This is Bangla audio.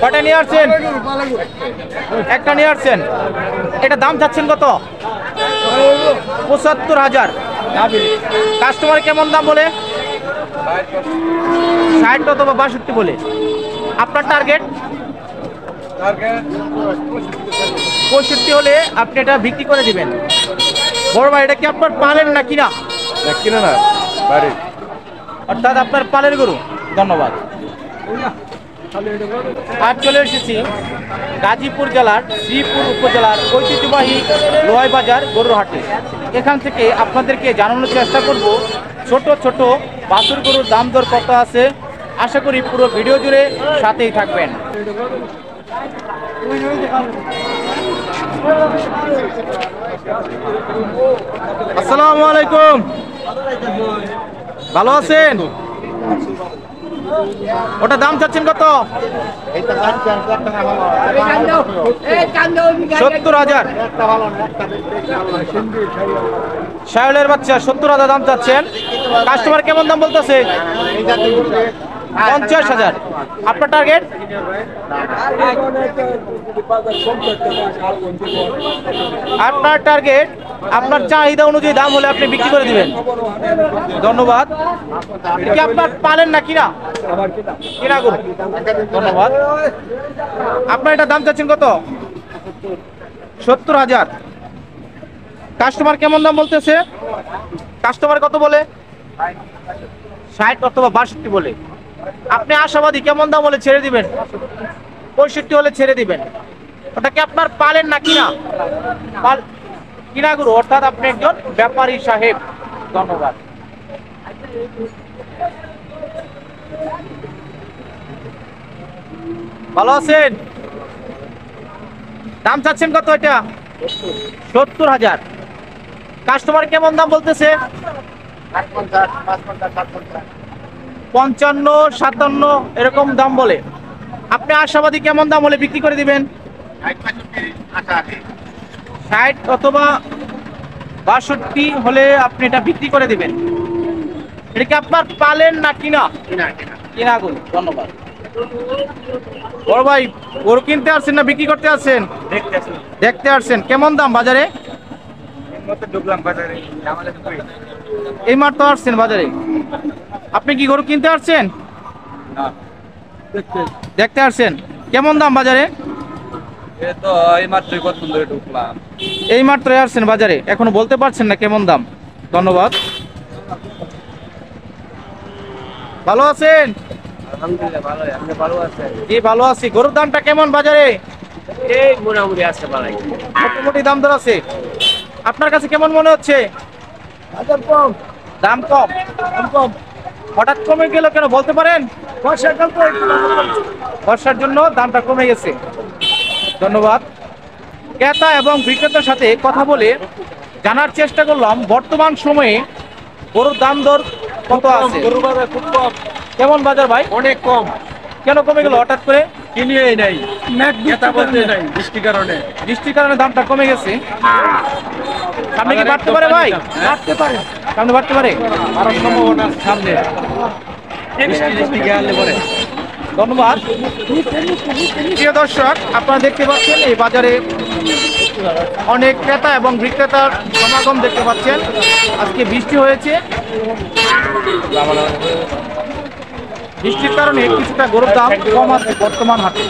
কটা নিয়ে আসছেন? একটা নিয়ে আসছেন। এটা দাম চাচ্ছেন কত? ৭৫,০০০। কাস্টমার কেমন দাম বলে? ৬০ অথবা ৬২ বলে। আপনার টার্গেট ৬৫ হলে আপনি এটা বিক্রি করে দিবেন। বড় ভাই, এটা কি আপনার পালের না কিনা? কিনা না বাড়ি, অর্থাৎ আপনার পালের গরু। ধন্যবাদ। আজ চলে এসেছি গাজীপুর জেলার শ্রীপুর উপজেলার ঐতিহ্যবাহী লোহাই বাজার গরুর হাটে। এখান থেকে আপনাদেরকে জানানোর চেষ্টা করব ছোট ছোট বাছুর গরুর দাম দর কত আছে। আশা করি পুরো ভিডিও জুড়ে সাথেই থাকবেন। আসসালামু আলাইকুম, ভালো আছেন? ওটা দাম চাচ্ছেন কত? ৭০,০০০। শায়লের বাচ্চা ৭০,০০০ দাম চাচ্ছেন। কাস্টমার কেমন দাম বলতেছে? ৫০,০০০। আপনার টার্গেট? আপনার টার্গেট আপনার চাহিদা অনুযায়ী দাম হলে আপনি বিক্রি করে দিবেন। ধন্যবাদ। কি আপনার পালেন না কিনা? কিনা গরু। ধন্যবাদ। আপনার এটা দাম চাচ্ছেন কত? ৭০,০০০। কাস্টমার কেমন দাম বলতেছে? কাস্টমার কত বলে? ৬০ অথবা ৬২ বলে। আপনি আশাবাদী কেমন দাম হলে ছেড়ে দিবেন? ৬৫ হলে ছেড়ে দিবেন। ওটা কি আপনার পালেন না কিনা? পাল কিনা গরু, অর্থাৎ আপনি একজন ব্যাপারী সাহেব। ধন্যবাদ। ভালো আছেন? দাম চাচ্ছেন কত এটা? ৭০,০০০। কাস্টমার কেমন দাম বলতেছে? ৫৫, ৫৭ এরকম দাম বলে। আপনি আশাবাদী কেমন দাম হলে বিক্রি করে দিবেন? ৬০ অথবা ৬২ হলে আপনি এটা বিক্রি করে দিবেন। এটা কি আপনার পালেন না কিনা? কিনা গরু। ধন্যবাদ। বড় ভাই, গরু কিনতে আসছেন না বিক্রি করতে আসছেন? দেখতে আসছেন। কেমন দাম বাজারে? এই মাত্র আসছেন বাজারে। আপনি কি গরু কিনতে আসছেন? দেখতে আসছেন। কেমন দাম বাজারে? এই মাত্র আসছেন বাজারে, এখনো বলতে পারছেন না কেমন দাম। ধন্যবাদ। ভালো আছেন? জি ভালো আছি। গরুর দামটা কেমন বাজারে? এই মোটামুটি আছে ভাই, মোটামুটি দাম দর আছে। আপনার কাছে কেমন মনে হচ্ছে? দাম কম। হঠাৎ কমে গেল কেন বলতে পারেন? বর্ষার জন্য দামটা কমে গেছে। ধন্যবাদ। ক্রেতা এবং বিক্রেতার সাথে কথা বলে জানার চেষ্টা করলাম বর্তমান সময়ে গরুর দাম দর কত আছে। গরুর বাজার খুব কম। কেমন বাজার ভাই? অনেক কম। কেন কমে গেল হঠাৎ করে? কিনিয়েই নাই, বৃষ্টির কারণে। বৃষ্টির কারণে দামটা কমে গেছে। সামনে কি বাড়তে পারে ভাই? বাড়তে পারে, সামনে বাড়তে পারে। আরো সম্ভাবনা সামনে বৃষ্টি গেলে পরে। ধন্যবাদ। প্রিয় দর্শক, আপনারা দেখতে পাচ্ছেন এই বাজারে অনেক ক্রেতা এবং বিক্রেতার সমাগম দেখতে পাচ্ছেন। আজকে বৃষ্টি হয়েছে, বৃষ্টির কারণে কিছুটা গরুর দাম কম আছে বর্তমান হাটে।